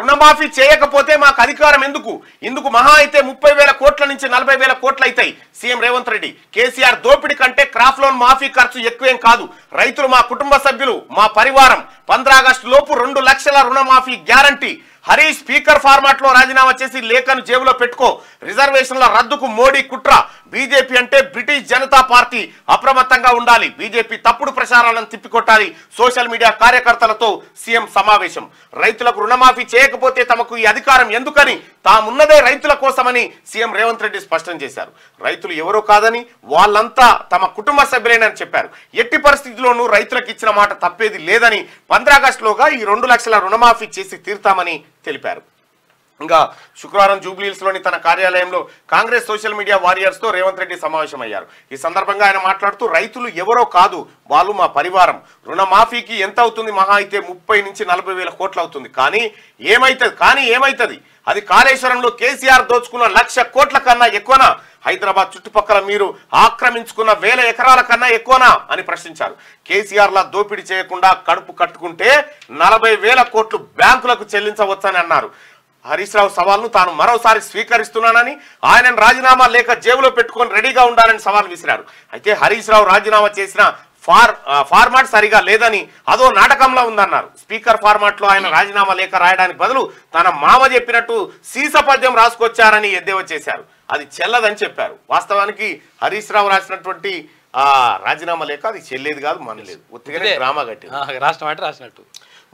రుణమాఫీ చేయకపోతే మాకు అధికారం ఇందుకు మహా అయితే 30,000 కోట్ల నుంచి 40,000 కోట్లు అవుతాయి. సీఎం రేవంత్ రెడ్డి కేసీఆర్ దోపిడి కంటే క్రాప్ లోన్ మాఫీ ఖర్చు ఎక్కువేం కాదు. రైతులు మా కుటుంబ సభ్యులు, మా పరివారం. 15 ఆగస్టు లోపు 2 లక్షల రుణమాఫీ గ్యారంటీ. హరీష్ స్పీకర్ ఫార్మాట్ లో రాజీనామా చేసి లేఖను జేబులో పెట్టుకో. రిజర్వేషన్ల రద్దుకు మోడీ కుట్ర. బీజేపీ అంటే బ్రిటిష్ జనతా పార్టీ. అప్రమత్తంగా ఉండాలి. బీజేపీ తప్పుడు ప్రచారాలను తిప్పికొట్టాలి. సోషల్ మీడియా కార్యకర్తలతో సీఎం సమావేశం. రైతులకు రుణమాఫీ చేయకపోతే తమకు ఈ అధికారం ఎందుకని, తామున్నదే రైతుల కోసమని సీఎం రేవంత్ రెడ్డి స్పష్టం చేశారు. రైతులు ఎవరో కాదని, వాళ్ళంతా తమ కుటుంబ సభ్యులేనని చెప్పారు. ఎట్టి పరిస్థితుల్లోనూ రైతులకు ఇచ్చిన మాట తప్పేది లేదని 15 ఆగస్టులోగా ఈ 2 లక్షల రుణమాఫీ చేసి తీరుతామని తెలిపారు. ఇంకా శుక్రవారం జూబ్లీహిల్స్ లోని తన కార్యాలయంలో కాంగ్రెస్ సోషల్ మీడియా వారియర్స్ తో రేవంత్ రెడ్డి సమావేశమయ్యారు. ఈ సందర్భంగా ఆయన మాట్లాడుతూ రైతులు ఎవరో కాదు, వాళ్ళు మా పరివారం. రుణమాఫీకి ఎంత అవుతుంది? మహా అయితే 30 నుంచి 40,000 కోట్లు అవుతుంది. కానీ ఏమైతుంది? అది కాళేశ్వరంలో కేసీఆర్ దోచుకున్న 1,00,000 కోట్ల కన్నా ఎక్కువనా? హైదరాబాద్ చుట్టుపక్కల మీరు ఆక్రమించుకున్న 1000 ఎకరాల కన్నా ఎక్కువనా అని ప్రశ్నించారు. కేసీఆర్ లా దోపిడీ చేయకుండా కడుపు కట్టుకుంటే 40,000 కోట్లు బ్యాంకులకు చెల్లించవచ్చని అన్నారు. హరీష్ రావు సవాల్ను తాను మరోసారి స్వీకరిస్తున్నానని, ఆయనను రాజీనామా లేక జేబులో పెట్టుకొని రెడీగా ఉండాలని సవాల్ విసిరారు. అయితే హరీష్ రావు రాజీనామా చేసిన ఫార్మాట్ సరిగా లేదని, అదో నాటకంలో ఉందన్నారు. స్పీకర్ ఫార్మాట్ లో ఆయన రాజీనామా లేఖ రాయడానికి బదులు తన మామ చెప్పినట్టు సీసపద్యం రాసుకొచ్చారని ఎద్దేవా చేశారు. అది చెల్లదని చెప్పారు. వాస్తవానికి హరీష్ రావు రాసినటువంటి రాజీనామా లేఖ అది చెల్లేది కాదు, మనలేదు. ఒత్తిగానే డ్రామా కట్టింది. రాసినట్టు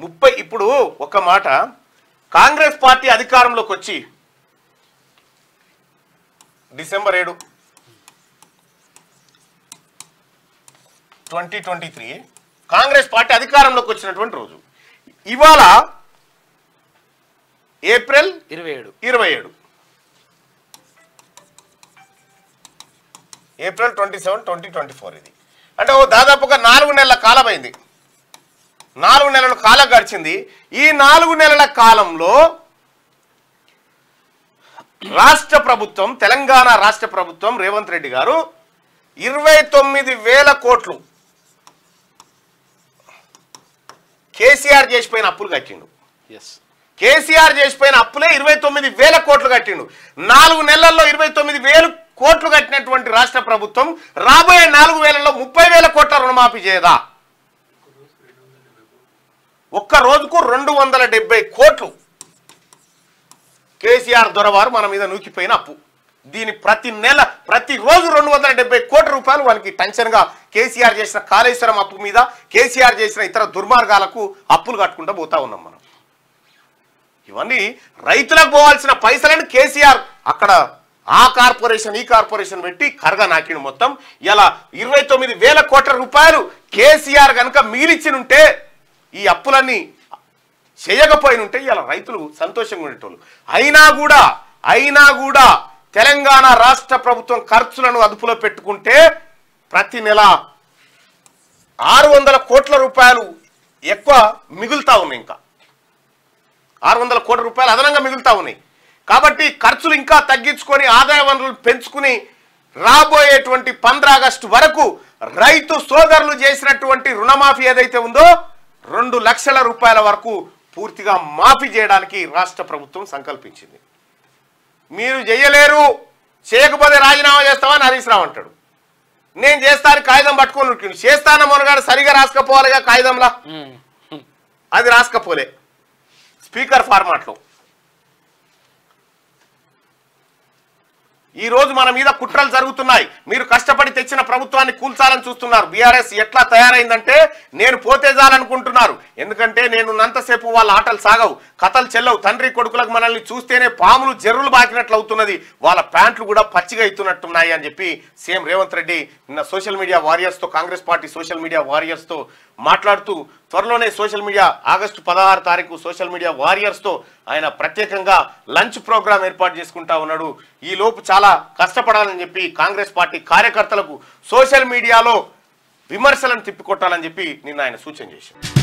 30 ఇప్పుడు ఒక మాట, కాంగ్రెస్ పార్టీ అధికారంలోకి వచ్చి డిసెంబర్ 7, 2023 కాంగ్రెస్ పార్టీ అధికారంలోకి వచ్చినటువంటి రోజు. ఇవాళ ఏప్రిల్ 27 ఏప్రిల్ 27, 2024. ఇది అంటే దాదాపుగా 4 నెలల కాలం అయింది. 4 నెలల కాలం గడిచింది. ఈ 4 నెలల కాలంలో రాష్ట్ర ప్రభుత్వం, తెలంగాణ రాష్ట్ర ప్రభుత్వం రేవంత్ రెడ్డి గారు 29,000 కోట్లు కేసీఆర్ చేసిపోయిన అప్పులు కట్టిండు. కేసీఆర్ చేసిపోయిన అప్పులే 29,000 కోట్లు కట్టిండు. 4 నెలల్లో 29,000 కోట్లు కట్టినటువంటి రాష్ట్ర ప్రభుత్వం రాబోయే 4 నెలల్లో 30,000 కోట్ల రుణమాఫీ చేయదా? ఒక్క రోజుకు 270 కోట్లు కేసీఆర్ దొరవారు మన మీద నూకిపోయిన అప్పు. దీని ప్రతిరోజు 270 కోట్ల రూపాయలు వానికి టెన్షన్గా కేసీఆర్ చేసిన కాళేశ్వరం అప్పు మీద, కేసీఆర్ చేసిన ఇతర దుర్మార్గాలకు అప్పులు కట్టుకుంటూ పోతా ఉన్నాం మనం. ఇవన్నీ రైతులకు పోవాల్సిన పైసలను కేసీఆర్ అక్కడ ఆ కార్పొరేషన్ ఈ కార్పొరేషన్ పెట్టి కరగా నాకిండు మొత్తం. ఇలా 29,000 కోట్ల రూపాయలు కేసీఆర్ కనుక మిగిలిచ్చినుంటే, ఈ అప్పులన్నీ చేయకపోయినుంటే ఇలా రైతులు సంతోషంగా ఉండేటోళ్ళు. అయినా కూడా తెలంగాణ రాష్ట్ర ప్రభుత్వం ఖర్చులను అదుపులో పెట్టుకుంటే ప్రతి నెల 600 కోట్ల రూపాయలు ఎక్కువ మిగులుతా ఉన్నాయి. ఇంకా 600 కోట్ల రూపాయలు అదనంగా మిగులుతా ఉన్నాయి. కాబట్టి ఖర్చులు ఇంకా తగ్గించుకొని ఆదాయ వనరులు పెంచుకుని రాబోయేటువంటి 15 ఆగస్టు వరకు రైతు సోదరులు చేసినటువంటి రుణమాఫీ ఏదైతే ఉందో 2 లక్షల రూపాయల వరకు పూర్తిగా మాఫీ చేయడానికి రాష్ట్ర ప్రభుత్వం సంకల్పించింది. మీరు చేయలేరు, చేయకపోతే రాజీనామా చేస్తామని హరీష్ రావు అంటాడు. నేను చేస్తాను కాగితం పట్టుకొని ఉట్టిండు. చేస్తాన మొనగాడు సరిగా రాసుకపోవాలిగా కాగితంలా, అది రాసుకపోలే స్పీకర్ ఫార్మాట్లో. ఈ రోజు మన మీద కుట్రలు జరుగుతున్నాయి. మీరు కష్టపడి తెచ్చిన ప్రభుత్వాన్ని కూల్చాలని చూస్తున్నారు. బీఆర్ఎస్ ఎట్లా తయారైందంటే నేను పోతే చాలనుకుంటున్నారు. ఎందుకంటే నేనున్నంతసేపు వాళ్ళ ఆటలు సాగవు, కథలు చెల్లవు. తండ్రి కొడుకులకు మనల్ని చూస్తేనే పాములు జర్రులు బాకినట్లు అవుతున్నది, వాళ్ళ ప్యాంట్లు కూడా పచ్చిగా అవుతున్నట్టున్నాయి అని చెప్పి సీఎం రేవంత్ రెడ్డి నిన్న సోషల్ మీడియా వారియర్స్తో, కాంగ్రెస్ పార్టీ సోషల్ మీడియా వారియర్స్తో మాట్లాడుతూ త్వరలోనే సోషల్ మీడియా ఆగస్టు 16 తారీఖు సోషల్ మీడియా వారియర్స్తో ఆయన ప్రత్యేకంగా లంచ్ ప్రోగ్రాం ఏర్పాటు చేసుకుంటా ఉన్నాడు. ఈ లోపు చాలా కష్టపడాలని చెప్పి కాంగ్రెస్ పార్టీ కార్యకర్తలకు సోషల్ మీడియాలో విమర్శలను తిప్పికొట్టాలని చెప్పి నిన్న ఆయన సూచన చేశారు.